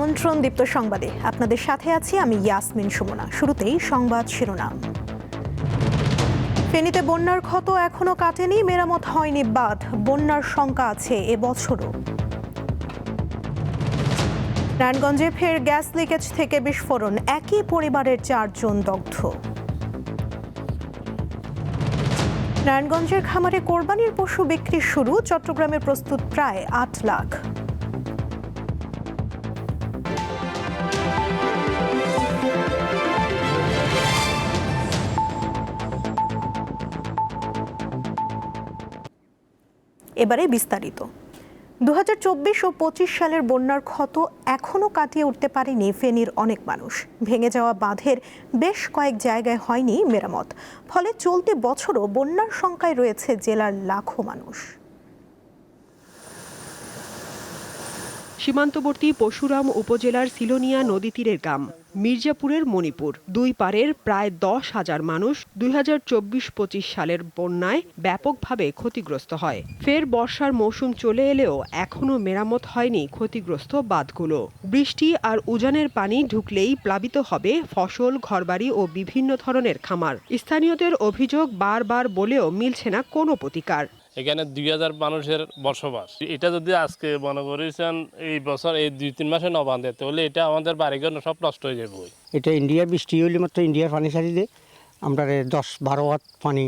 আমন্ত্রণ দীপ্ত সংবাদে আপনাদের সাথে আছি আমি ইয়াসমিন সুমনা। শুরুতেই সংবাদ শিরোনাম। ফেনীতে বন্যার ক্ষত এখনো কাটেনি, মেরামত হয়নি বাঁধ, বন্যার শঙ্কা আছে এবছরও। নারায়ণগঞ্জে ফের গ্যাস লিকেজ থেকে বিস্ফোরণ, একই পরিবারের 4 জন দগ্ধ। নারায়ণগঞ্জের খামারে কোরবানির পশু বিক্রি শুরু, চট্টগ্রামে প্রস্তুত প্রায় 8 লাখ। এবারে বিস্তারিত। 2024 ও 25 সালের বন্যার ক্ষত এখনো কাটিয়ে উঠতে পারেনি ফেনীর অনেক মানুষ। ভেঙে যাওয়া বাঁধের বেশ কয়েক জায়গায় হয়নি মেরামত, ফলে চলতি বছরও বন্যার শঙ্কায় রয়েছে জেলার লাখো মানুষ। সীমান্তবর্তী পরশুরাম উপজেলার সিলোনিয়া নদী তীরের গ্রাম মির্জাপুরের মণিপুর, দুই পারের প্রায় 10,000 মানুষ 2024-25 সালের বন্যায় ব্যাপকভাবে ক্ষতিগ্রস্ত হয়। ফের বর্ষার মৌসুম চলে এলেও এখনও মেরামত হয়নি ক্ষতিগ্রস্ত বাঁধগুলো। বৃষ্টি আর উজানের পানি ঢুকলেই প্লাবিত হবে ফসল, ঘরবাড়ি ও বিভিন্ন ধরনের খামার। স্থানীয়দের অভিযোগ, বারবার বলেও মিলছে না কোনো প্রতিকার। এখানে 2000 মানুষের বসবাস। এটা যদি আজকে মনে করেছেন এই বছর এই 2-3 মাসে না বাঁধে, তাহলে এটা আমাদের বাড়িঘর সব নষ্ট হয়ে যাবে। এটা ইন্ডিয়ার বৃষ্টি হইলে মাত্র ইন্ডিয়ার পানি ছাড়ি দিয়ে আমরা 10-12 হাত পানি,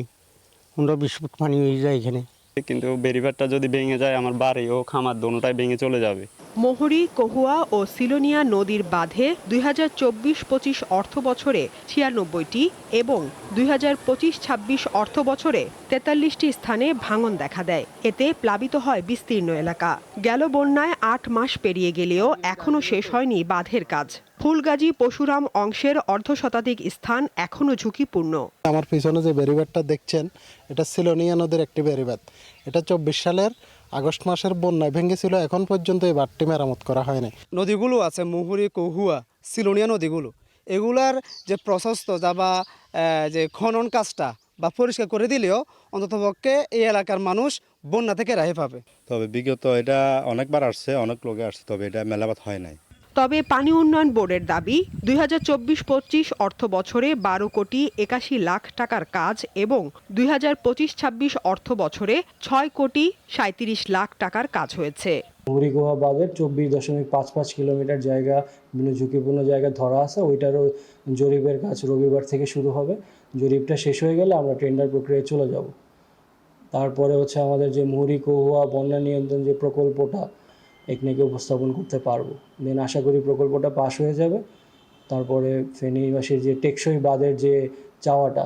15-20 ফুট পানি হয়ে যায় এখানে। কিন্তু বেড়িবাঁধটা যদি ভেঙে যায়, আমার বাড়ি ও খামার দোনোটাই ভেঙে চলে যাবে। মোহরী, কহুয়া ও সিলোনিয়া নদীর বাঁধে 2024-25 অর্থ বছরে 96টি এবং 2025-26 অর্থ বছরে 43টি স্থানে ভাঙন দেখা দেয়। এতে প্লাবিত হয় বিস্তীর্ণ এলাকা। গেল বন্যায় 8 মাস পেরিয়ে গেলেও এখনও শেষ হয়নি বাঁধের কাজ। ফুলগাজী পরশুরাম অংশের অর্ধশতাধিক স্থান এখনও ঝুঁকিপূর্ণ। আমার পিছনে যে বেড়িবাঁধটা দেখছেন, এটা সিলোনিয়া নদীর একটি বেড়িবাঁধ। এটা 24 সালের আগস্ট মাসের বন্যায় ভেঙেছিল, এখন পর্যন্ত এই বাঁধটি মেরামত করা হয়নি। নদীগুলো আছে মুহুরী, কহুয়া, সিলোনিয়া নদীগুলো, এগুলার যে প্রশস্ত বা যে খনন কাজটা বা পরিষ্কার করে দিলেও অন্ততপক্ষে এই এলাকার মানুষ বন্যা থেকে রেহাই পাবে। তবে বিগত এটা অনেকবার আসছে, অনেক লোকে আসছে, তবে এটা মেলাবাত হয় নাই। তবে পানি উন্নয়ন বোর্ডের দাবি, 2024-25 অর্থ বছরে 12 কোটি 81 লাখ টাকার কাজ এবং 2025-26 অর্থ বছরে 6 কোটি 37 লাখ টাকার কাজ হয়েছে। মুহুরী-কহুয়া বাঁধের 24.55 কিলোমিটার জায়গা বিভিন্ন ঝুঁকিপূর্ণ জায়গা ধরা আছে, ওইটারও জরিপের কাজ রবিবার থেকে শুরু হবে। জরিপটা শেষ হয়ে গেলে আমরা টেন্ডার প্রক্রিয়ায় চলে যাব। তারপরে আমাদের যে মুহুরী-কহুয়া বন্যা নিয়ন্ত্রণ যে প্রকল্পটা, এখানে উপস্থাপন করতে পারবো। দেন আশা করি প্রকল্পটা পাস হয়ে যাবে। তারপরে ফেনীবাসীর যে টেকসই বাঁধের যে চাওয়াটা,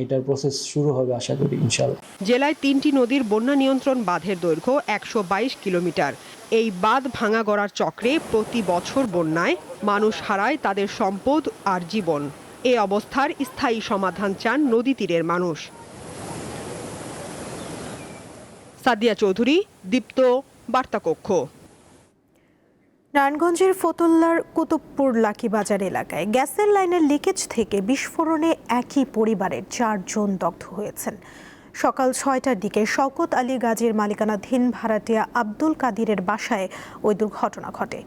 এটার প্রসেস শুরু হবে আশা করি ইনশাআল্লাহ। জেলায় 3টি নদীর বন্যা নিয়ন্ত্রণ বাঁধের দৈর্ঘ্য 122 কিলোমিটার। এই বাঁধ ভাঙা গড়ার চক্রে প্রতি বছর বন্যায় মানুষ হারায় তাদের সম্পদ আর জীবন। এ অবস্থার স্থায়ী সমাধান চান নদী তীরের মানুষ। সাদিয়া চৌধুরী, দীপ্ত, বার্তাকক্ষ। নারায়ণগঞ্জের ফতুল্লার কুতুবপুর লাকি বাজার এলাকায় গ্যাসের লাইনের লিকেজ থেকে বিস্ফোরণে একই পরিবারের 4 জন দগ্ধ হয়েছেন। সকাল 6টার দিকে শওকত আলী গাজীর মালিকানাধীন ভাড়াটিয়া আব্দুল কাদিরের বাসায় ওই দুর্ঘটনা ঘটে।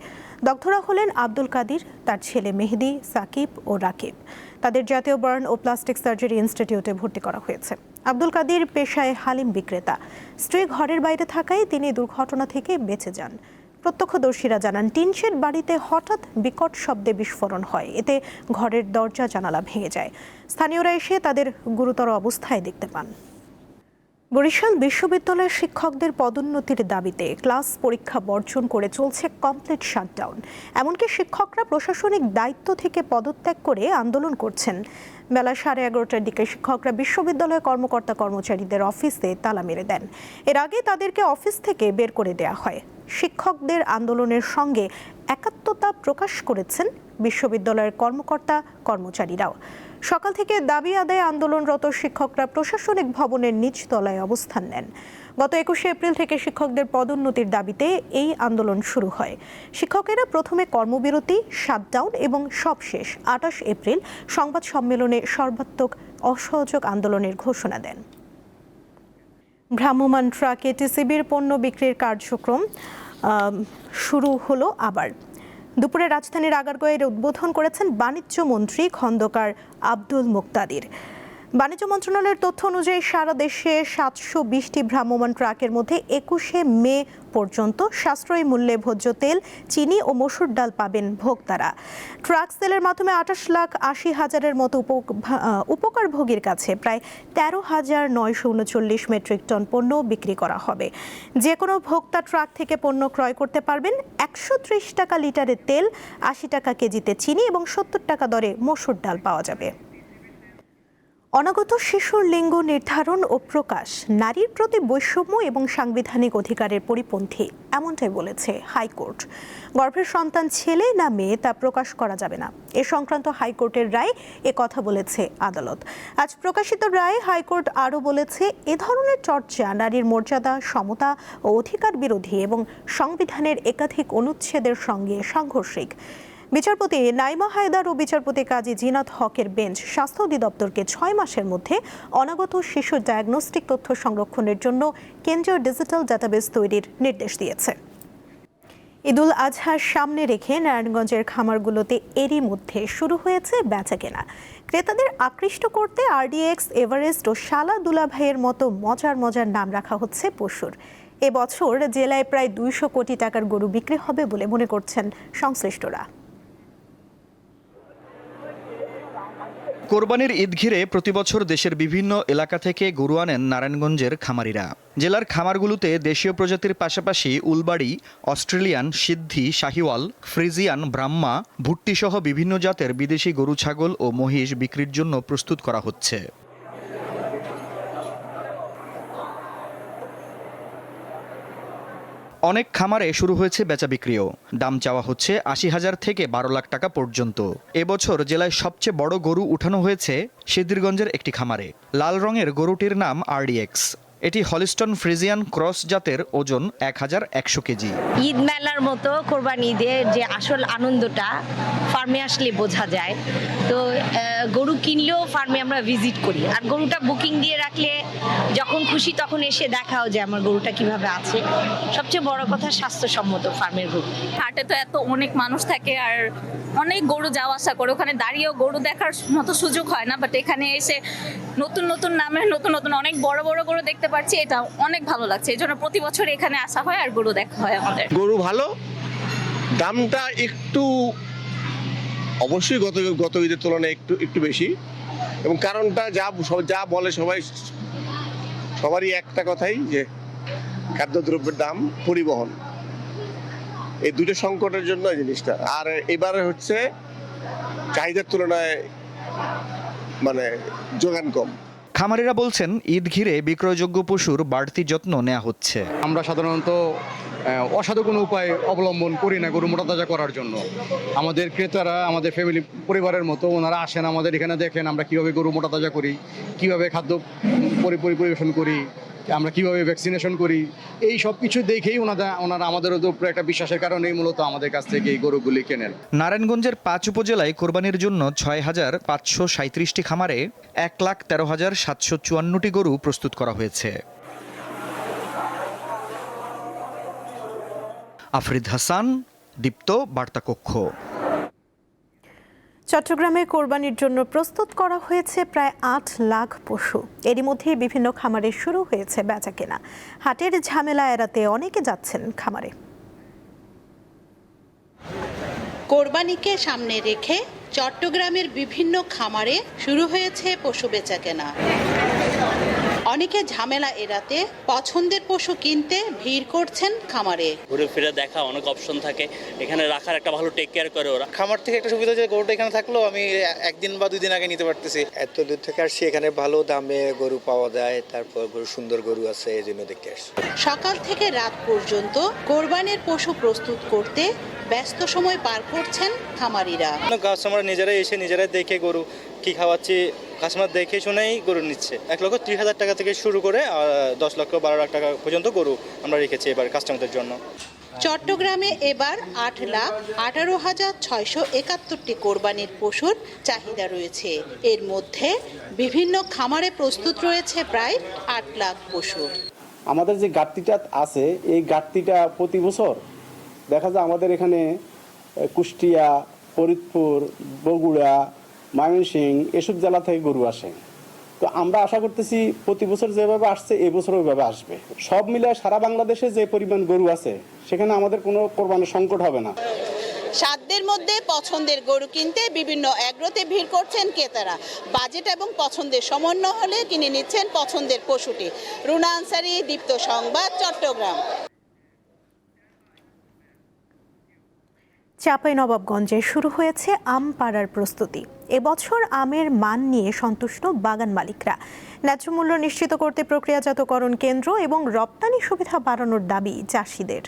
দগ্ধরা হলেন আব্দুল কাদির, তার ছেলে মেহেদি, সাকিব ও রাকিব। তাদের জাতীয় বার্ন ও প্লাস্টিক সার্জারি ইনস্টিটিউটে ভর্তি করা হয়েছে। আব্দুল কাদির পেশায় হালিম বিক্রেতা। স্ত্রী ঘরের বাইরে থাকায় তিনি দুর্ঘটনা থেকে বেঁচে যান। প্রত্যক্ষদর্শীরা জানান, টিনশেড বাড়িতে হঠাৎ বিকট শব্দে বিস্ফোরণ হয়, এতে ঘরের দরজা জানালা ভেঙে যায়। স্থানীয়রা এসে তাদের গুরুতর অবস্থায় দেখতে পান। বরিশাল বিশ্ববিদ্যালয়ের শিক্ষকদের পদোন্নতির দাবিতে ক্লাস পরীক্ষা বর্জন করে চলছে কমপ্লিট শাটডাউন। এমনকি শিক্ষকরা প্রশাসনিক দায়িত্ব থেকে পদত্যাগ করে আন্দোলন করছেন। বেলা 11:30টার দিকে শিক্ষকরা বিশ্ববিদ্যালয়ের কর্মকর্তা কর্মচারীদের অফিসে তালা মেরে দেন। এর আগে তাদেরকে অফিস থেকে বের করে দেওয়া হয়। শিক্ষকদের আন্দোলনের সঙ্গে একাত্মতা প্রকাশ করেছেন বিশ্ববিদ্যালয়ের কর্মকর্তা কর্মচারীরাও। সকাল থেকে দাবি আদায়ে আন্দোলনরত শিক্ষকরা প্রশাসনিক ভবনের নিচতলায় অবস্থান নেন। গত 21শে এপ্রিল থেকে শিক্ষকদের পদোন্নতির দাবিতে এই আন্দোলন শুরু হয়। শিক্ষকেরা প্রথমে কর্মবিরতি, শাটডাউন এবং সবশেষ 28 এপ্রিল সংবাদ সম্মেলনে সর্বাত্মক অসহযোগ আন্দোলনের ঘোষণা দেন। ভ্রাম্যমাণ ট্রাকে টিসিবির পণ্য বিক্রির কার্যক্রম শুরু হলো আবার। দুপুরে রাজধানীর আগারগাঁওয়ের উদ্বোধন করেছেন বাণিজ্য মন্ত্রী খন্দকার আব্দুল মুক্তাদির। বাণিজ্য মন্ত্রণালয়ের তথ্য অনুযায়ী সারা দেশে 720টি ভ্রাম্যমাণ ট্রাকের মধ্যে 21শে মে পর্যন্ত সাশ্রয়ী মূল্যে ভোজ্য তেল, চিনি ও মসুর ডাল পাবেন ভোক্তারা। ট্রাক সেলের মাধ্যমে 28,80,000-এর মতো উপকারভোগীর কাছে প্রায় 13,939 মেট্রিক টন পণ্য বিক্রি করা হবে। যে কোনো ভোক্তা ট্রাক থেকে পণ্য ক্রয় করতে পারবেন। 130 টাকা লিটারে তেল, 80 টাকা কেজিতে চিনি এবং 70 টাকা দরে মসুর ডাল পাওয়া যাবে। অনাগত শিশুর লিঙ্গ নির্ধারণ ও প্রকাশ নারীর প্রতি বৈষম্য এবং সাংবিধানিক অধিকারের পরিপন্থী, এমনটাই বলেছে হাইকোর্ট। গর্ভের সন্তান ছেলে না মেয়ে তা প্রকাশ করা যাবে না, এ সংক্রান্ত হাইকোর্টের রায় এ কথা বলেছে আদালত। আজ প্রকাশিত রায়ে হাইকোর্ট আরও বলেছে, এ ধরনের চর্চা নারীর মর্যাদা, সমতা ও অধিকার বিরোধী এবং সংবিধানের একাধিক অনুচ্ছেদের সঙ্গে সাংঘর্ষিক। বিচারপতি নাইমা হায়দার ও বিচারপতি কাজী জিনাত হকের বেঞ্চ স্বাস্থ্য অধিদপ্তরকে 6 মাসের মধ্যে অনাগত শিশু ডায়াগনস্টিক তথ্য সংরক্ষণের জন্য কেন্দ্রীয় ডিজিটাল ডাটাবেস তৈরির নির্দেশ দিয়েছে। ঈদুল আজহার সামনে রেখে নারায়ণগঞ্জের খামারগুলোতে এরই মধ্যে শুরু হয়েছে বেচাকেনা। ক্রেতাদের আকৃষ্ট করতে আরডিএক্স, এভারেস্ট ও শালা দুলাভাইয়ের মতো মজার নাম রাখা হচ্ছে পশুর। এবছর জেলায় প্রায় 200 কোটি টাকার গরু বিক্রি হবে বলে মনে করছেন সংশ্লিষ্টরা। কোরবানির ঈদ ঘিরে প্রতিবছর দেশের বিভিন্ন এলাকা থেকে গরু আনেন নারায়ণগঞ্জের খামারিরা। জেলার খামারগুলোতে দেশীয় প্রজাতির পাশাপাশি উলবাড়ি, অস্ট্রেলিয়ান, সিদ্ধি, শাহিওয়াল, ফ্রিজিয়ান, ব্রাহ্মা, ভুট্টি সহ বিভিন্ন জাতের বিদেশি গরু, ছাগল ও মহিষ বিক্রির জন্য প্রস্তুত করা হচ্ছে। অনেক খামারে শুরু হয়েছে বেচা বিক্রিও। দাম চাওয়া হচ্ছে 80,000 থেকে 12 লাখ টাকা পর্যন্ত। এবছর জেলায় সবচেয়ে বড় গরু উঠানো হয়েছে সিদ্ধিরগঞ্জের একটি খামারে। লাল রঙের গরুটির নাম আরডিএক্স। এটি হলিস্টন ফ্রিজিয়ান ক্রস জাতের, ওজন 1100 কেজি। ঈদ মেলার মতো কোরবানি ঈদের যে আসল আনন্দটা ফার্মে আসলে বোঝা যায়। তো গরু কিনলেও ফার্মে আমরা ভিজিট করি, আর গরুটা বুকিং দিয়ে রাখলে যখন খুশি তখন এসে দেখাও যায় আমার গরুটা কিভাবে আছে। সবচেয়ে বড় কথা স্বাস্থ্যসম্মত ফার্মের গরু। হাটে তো এত অনেক মানুষ থাকে আর অনেক গরু যাওয়া আসা করে, ওখানে দাঁড়িয়েও গরু দেখার মতো সুযোগ হয় না, বাট এখানে এসে নতুন নামের নতুন অনেক বড় গরু দেখতে পাচ্ছি, এটা অনেক ভালো লাগছে। এই জন্য প্রতি বছর এখানে আসা হয় আর গরু দেখা হয় আমাদের। গরু ভালো, দামটা একটু অবশ্যই গত ঈদের তুলনায় একটু বেশি, এবং কারণটা যা বলে সবারই একটা কথাই, যে খাদ্যদ্রব্যের দাম, পরিবহন, এই দুটো সংকটের জন্য এই জিনিসটা। আর এবারে হচ্ছে চাহিদার তুলনায় যোগান কম। খামারিরা বলছেন, ঈদ ঘিরে বিক্রয়যোগ্য পশুর বাড়তি যত্ন নেওয়া হচ্ছে। আমরা সাধারণত অসাধু কোনো উপায় অবলম্বন করি না গরু মোটাতাজা করার জন্য। আমাদের ক্রেতারা আমাদের ফ্যামিলি পরিবারের মতো, ওনারা আসেন আমাদের এখানে, দেখেন আমরা কিভাবে গরু মোটাতাজা করি, কিভাবে খাদ্য পরিবেশন করি, আমরা কিভাবে ভ্যাকসিনেশন করি, এই সব কিছু দেখেই ওনারা আমাদের উপরে একটা বিশ্বাসের কারণেই মূলত আমাদের কাছ থেকে এই গরুগুলি কেনেন। নারায়ণগঞ্জের 5 উপজেলায় কোরবানির জন্য 6,537টি খামারে 1,13,754টি গরু প্রস্তুত করা হয়েছে। আফরিদ হাসান, দীপ্ত, বার্তা কক্ষ। চট্টগ্রামে কোরবানির জন্য প্রস্তুত করা হয়েছে প্রায় 8 লাখ পশু। এরই মধ্যে বিভিন্ন খামারে শুরু হয়েছে বেচাকেনা। হাটের ঝামেলা এড়াতে অনেকে যাচ্ছেন খামারে। কোরবানিকে সামনে রেখে চট্টগ্রামের বিভিন্ন খামারে শুরু হয়েছে পশু বেচাকেনা। অনেকে ঝামেলা এড়াতে পছন্দের পশু কিনতে ভিড় করছেন খামারে। ঘুরে ফিরে দেখা, অনেক অপশন থাকে এখানে, রাখার একটা ভালো টেক কেয়ার করে ওরা। খামার থেকে একটা সুবিধা, যে গরুটা এখানে থাকলেও আমি 1 দিন বা 2 দিন আগে নিতে পারতেছি। এত দূর থেকে আসছি, এখানে ভালো দামে গরু পাওয়া যায়, তারপর সুন্দর গরু আছে, এই জন্য দেখতে আসছি। সকাল থেকে রাত পর্যন্ত কোরবানির পশু প্রস্তুত করতে ব্যস্ত সময় পার করছেন খামারিরা। কাস্টমার নিজেরাই এসে নিজেরাই দেখে গরু কি খাওয়াচ্ছি, কাস্টমার দেখে শুনেই গরু নিচ্ছে। 1,30,000 টাকা থেকে শুরু করে 10 লক্ষ 12 লাখ টাকা পর্যন্ত গরু আমরা রেখেছি এবার কাস্টমারদের জন্য। চট্টগ্রামে এবার 8,18,671টি কোরবানির পশুর চাহিদা রয়েছে। এর মধ্যে বিভিন্ন খামারে প্রস্তুত রয়েছে প্রায় 8 লাখ পশু। আমাদের যে ঘাটতিটা আছে, এই ঘাটতিটা প্রতি বছর দেখা যায় আমাদের এখানে কুষ্টিয়া, ফরিদপুর, বগুড়া, ময়মনসিংহ এসব জেলা থেকে গরু আসে। তো আমরা আশা করতেছি প্রতি বছর যেভাবে আসছে এবছর ওইভাবে আসবে। সব মিলে সারা বাংলাদেশে যে পরিমাণ গরু আছে সেখানে আমাদের কোনো কোরবানির সংকট হবে না। সাধ্যের মধ্যে পছন্দের গরু কিনতে বিভিন্ন এগ্রোতে ভিড় করছেন ক্রেতারা। বাজেট এবং পছন্দের সমন্বয় হলে কিনে নিচ্ছেন পছন্দের পশুটি। রুনা আনসারী, দীপ্ত সংবাদ, চট্টগ্রাম। চাঁপাইনবাবগঞ্জে শুরু হয়েছে আম পাড়ার প্রস্তুতি। এবছর আমের মান নিয়ে সন্তুষ্ট বাগান মালিকরা। ন্যায্য মূল্য নিশ্চিত করতে প্রক্রিয়াজাতকরণ কেন্দ্র এবং রপ্তানি সুবিধা বাড়ানোর দাবি চাষিদের।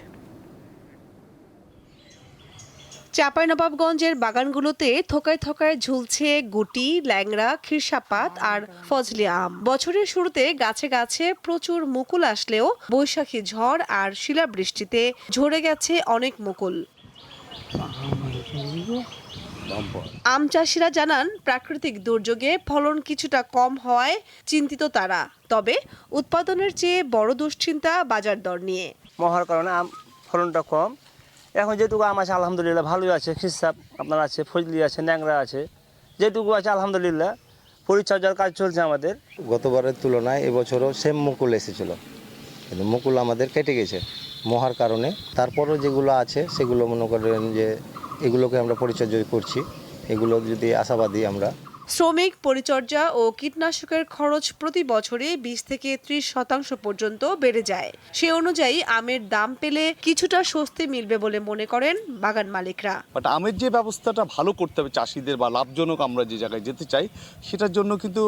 চাঁপাইনবাবগঞ্জের বাগানগুলোতে থোকায় থোকায় ঝুলছে গুটি, ল্যাংড়া, খিরসাপাত আর ফজলি আম। বছরের শুরুতে গাছে গাছে প্রচুর মুকুল আসলেও বৈশাখী ঝড় আর শিলাবৃষ্টিতে ঝরে গেছে অনেক মুকুল। আম চাষিরা জানান, প্রাকৃতিক দুর্যোগে ফলন কিছুটা কম হওয়ায় চিন্তিত তারা। তবে উৎপাদনের চেয়ে বড় দুশ্চিন্তা বাজার দর নিয়ে। মহার কারণে আম ফলনটা কম। এখন যেটুকু আম আছে আলহামদুলিল্লাহ ভালোই আছে, খিরসাপ আপনার আছে, ফজলি আছে, ন্যাংরা আছে, যেটুকু আছে আলহামদুলিল্লাহ পরিচর্যার কাজ চলছে আমাদের। গতবারের তুলনায় এবছরও সেম মুকুল এসেছিল, কিন্তু মুকুল আমাদের কেটে গেছে মহার কারণে। তারপরও যেগুলো আছে সেগুলো মনে করেন যে এগুলোকে আমরা পরিচর্যা করছি, এগুলো যদি আশাবাদী আমরা। শ্রমিক, পরিচর্যা ও কীটনাশকের খরচ প্রতি বছরে 20 থেকে 30% পর্যন্ত বেড়ে যায়। সে অনুযায়ী আমের দাম পেলে কিছুটা স্বস্তি মিলবে বলে মনে করেন বাগান মালিকরা। বাট আমের যে ব্যবস্থাটা ভালো করতে হবে চাষিদের বা লাভজনক আমরা যে জায়গায় যেতে চাই সেটার জন্য কিন্তু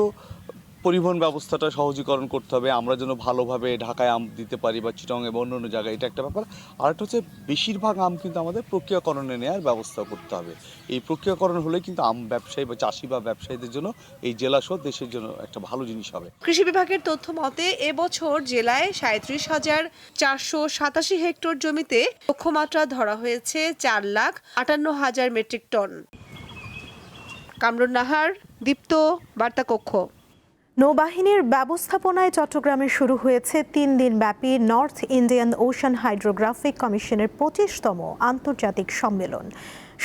পরিবহন ব্যবস্থাটা সহজীকরণ করতে হবে। আমরা যেন ভালোভাবে ঢাকায় আম দিতে পারি বা চিটং এবং অন্য জায়গায়, এটা একটা ব্যাপার। আর একটা হচ্ছে বেশিরভাগ আম কিন্তু আমাদের প্রক্রিয়াকরণে নেওয়ার ব্যবস্থা করতে হবে। এই প্রক্রিয়াকরণ হলে কিন্তু আম ব্যবসায়ী বা চাষি বা ব্যবসায়ীদের জন্য এই জেলা সহ দেশের জন্য একটা ভালো জিনিস হবে। কৃষি বিভাগের তথ্য মতে এবছর জেলায় 37,487 হেক্টর জমিতে লক্ষ্যমাত্রা ধরা হয়েছে 4,58,000 মেট্রিক টন। কামরুন নাহার, দীপ্ত, বার্তা কক্ষ। নৌবাহিনীর ব্যবস্থাপনায় চট্টগ্রামে শুরু হয়েছে 3 দিন ব্যাপী নর্থ ইন্ডিয়ান ওশান হাইড্রোগ্রাফিক কমিশনের 25তম আন্তর্জাতিক সম্মেলন।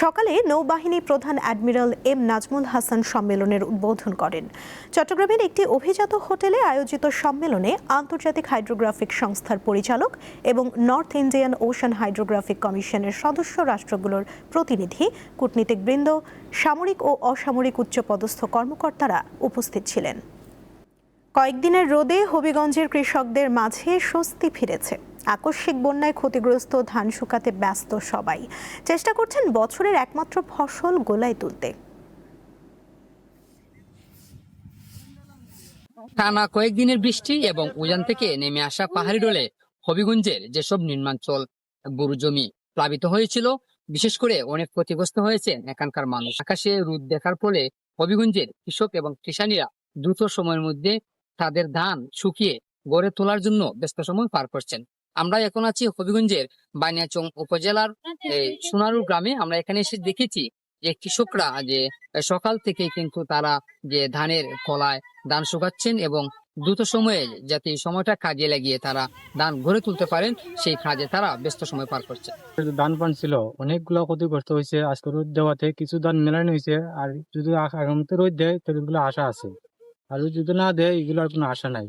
সকালে নৌবাহিনী প্রধান অ্যাডমিরাল এম নাজমুল হাসান সম্মেলনের উদ্বোধন করেন। চট্টগ্রামের একটি অভিজাত হোটেলে আয়োজিত সম্মেলনে আন্তর্জাতিক হাইড্রোগ্রাফিক সংস্থার পরিচালক এবং নর্থ ইন্ডিয়ান ওশান হাইড্রোগ্রাফিক কমিশনের সদস্য রাষ্ট্রগুলোর প্রতিনিধি, কূটনীতিকবৃন্দ, সামরিক ও অসামরিক উচ্চপদস্থ কর্মকর্তারা উপস্থিত ছিলেন। কয়েকদিনের রোদে হবিগঞ্জের কৃষকদের মাঝে স্বস্তি ফিরেছে। আকস্মিক বন্যায় ক্ষতিগ্রস্ত ধান শুকাতে ব্যস্ত সবাই। চেষ্টা করছেন বছরের একমাত্র ফসল গোলায় তুলতে। টানা কয়েকদিনের বৃষ্টি এবং উজান থেকে নেমে আসা পাহাড়ি ঢলে হবিগঞ্জের যেসব নির্মাঞ্চল, গরু জমি প্লাবিত হয়েছিল, বিশেষ করে অনেক ক্ষতিগ্রস্ত হয়েছে এখানকার মানুষ। আকাশে রোদ দেখার ফলে হবিগঞ্জের কৃষক এবং কৃষানীরা দ্রুত সময়ের মধ্যে তাদের ধান শুকিয়ে গড়ে তোলার জন্য ব্যস্ত সময় পার করছেন। আমরা এখন আছি হবিগঞ্জের বানিয়াচং উপজেলার সোনারু গ্রামে। আমরা এখানে এসে দেখেছি যে কৃষকরা যে সকাল থেকে কিন্তু তারা যে ধানের কলায় ধান শুকাচ্ছেন এবং দ্রুত সময়ে যাতে সময়টা কাজে লাগিয়ে তারা ধান গড়ে তুলতে পারেন সেই কাজে তারা ব্যস্ত সময় পার করছে। ধান পান ছিল অনেকগুলো ক্ষতিগ্রস্ত হয়েছে। আজকে রোদ দেওয়াতে কিছু ধান মেলানো হয়েছে, আর যদি আগামীতে রোদ দেয় তাহলে এগুলো আশা আছে, আর যদি না দেয় এগুলো আর কোনো আশা নাই।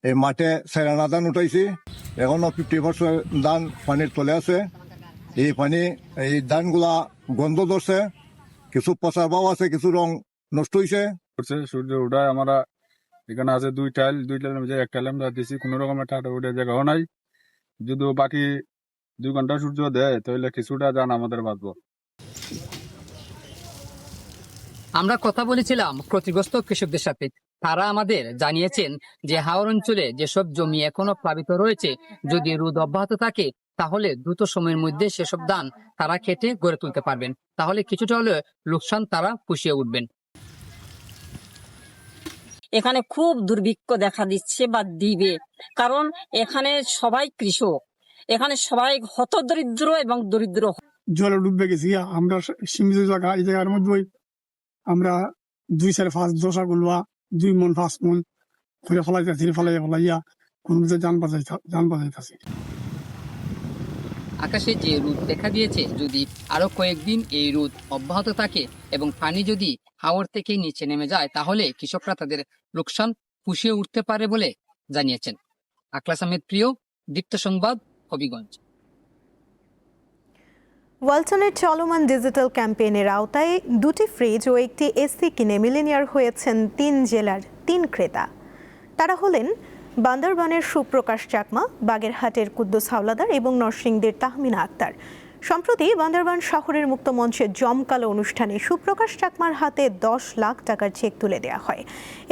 এই মাঠে সেরানা ধান উঠাইছি, এখনো 50% ধান পানির তলে আছে। এই পানি এই ধানগুলা গন্ধ ধরছে, কিছু পচার ভাব আছে, কিছু রং নষ্ট হয়েছে। সূর্য উঠায় আমরা এখানে আছে দুই টাইল এক টাইল আমরা দিচ্ছি, কোনো রকমের টাটা উঠে জায়গাও নাই। যদি বাকি 2 ঘন্টা সূর্য দেয় তাহলে কিছুটা ধান আমাদের বাঁচবো। আমরা কথা বলেছিলাম ক্ষতিগ্রস্ত কৃষকদের সাথে। তারা আমাদের জানিয়েছেন যে হাওর অঞ্চলে যেসব জমি এখনো প্লাবিত রয়েছে, যদি রোদ অব্যাহত থাকে তাহলে দ্রুত সময়ের মধ্যে সেসব ধান তারা কেটে গড়ে তুলতে পারবেন। তাহলে কিছুটা হলে লোকসান তারা পুষিয়ে উঠবেন। এখানে খুব দুর্ভিক্ষ দেখা দিচ্ছে বা দিবে, কারণ এখানে সবাই কৃষক, এখানে সবাই হতদরিদ্র এবং দরিদ্র। জলে ডুবে গেছি আমরা, সীমিত জায়গা, এই জায়গার মধ্যে আমরা 2-4-5 গুলবা 2 মন 5 মন করে ফলাইয়া কোন যান বাজাইতেছি। আকাশে যে রোদ দেখা দিয়েছে, যদি আরো কয়েকদিন এই রোদ অব্যাহত থাকে এবং পানি যদি হাওর থেকে নিচে নেমে যায়, তাহলে কৃষকরা তাদের লোকসান পুষিয়ে উঠতে পারে বলে জানিয়েছেন। আখলাস আহমেদ প্রিয়, দীপ্ত সংবাদ, হবিগঞ্জ। ওয়ালটনের চলমান ডিজিটাল ক্যাম্পেইনের আওতায় 2টি ফ্রিজ ও একটি এসি কিনে মিলিনিয়ার হয়েছেন 3 জেলার 3 ক্রেতা। তারা হলেন বান্দরবানের সুপ্রকাশ চাকমা, বাগেরহাটের কুদ্দুস হাওলাদার এবং নরসিংদীর তাহমিনা আক্তার। সম্প্রতি বান্দরবান শহরের মুক্ত মঞ্চে জমকালো অনুষ্ঠানে সুপ্রকাশ চাকমার হাতে 10 লাখ টাকার চেক তুলে দেওয়া হয়।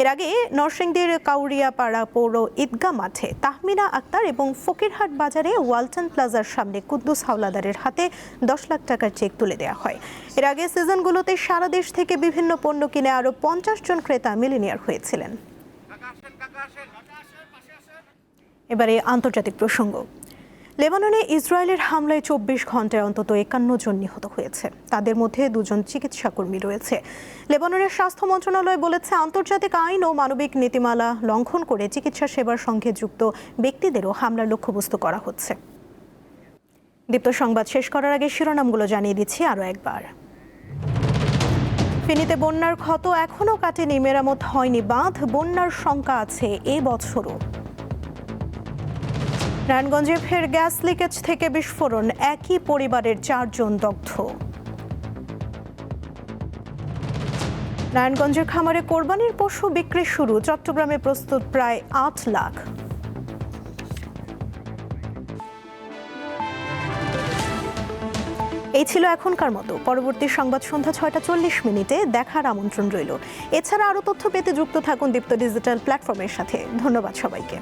এর আগে নরসিংদীর কাউরিয়াপাড়া পৌর ঈদগাহ মাঠে তাহমিনা আক্তার এবং ফকিরহাট বাজারে ওয়ালটন প্লাজার সামনে কুদ্দুস হাওলাদারের হাতে 10 লাখ টাকার চেক তুলে দেওয়া হয়। এর আগে সিজনগুলোতে সারা দেশ থেকে বিভিন্ন পণ্য কিনে আরও 50 জন ক্রেতা মিলিনিয়ার হয়েছিলেন। এবারে আন্তর্জাতিক প্রসঙ্গ। লেবাননে ইসরায়েলের হামলায় 24 ঘন্টায় অন্তত 51 জন নিহত হয়েছে। তাদের মধ্যে 2 জন চিকিৎসাকর্মী রয়েছে। লেবাননের স্বাস্থ্য মন্ত্রণালয় বলেছে, আন্তর্জাতিক আইন ও মানবিক নীতিমালা লঙ্ঘন করে চিকিৎসা সেবার সঙ্গে যুক্ত ব্যক্তিদেরও হামলার লক্ষ্যবস্তু করা হচ্ছে। দীপ্ত সংবাদ শেষ করার আগে শিরোনামগুলো জানিয়ে দিচ্ছি আরও একবার। ফেনীতে বন্যার ক্ষত এখনও কাটেনি, মেরামত হয়নি বাঁধ, বন্যার শঙ্কা আছে এ বছরও। নারায়ণগঞ্জে ফের গ্যাস লিকেজ থেকে বিস্ফোরণ, একই পরিবারের 4 জন দগ্ধ। নারায়ণগঞ্জের খামারে কোরবানির পশু বিক্রি শুরু, চট্টগ্রামে প্রস্তুত প্রায় 8 লাখ। এই ছিল এখনকার মতো। পরবর্তী সংবাদ সন্ধ্যা 6টা 40 দেখার আমন্ত্রণ রইল। এছাড়া আরও তথ্য পেতে যুক্ত থাকুন দীপ্ত ডিজিটাল প্ল্যাটফর্মের সাথে। ধন্যবাদ সবাইকে।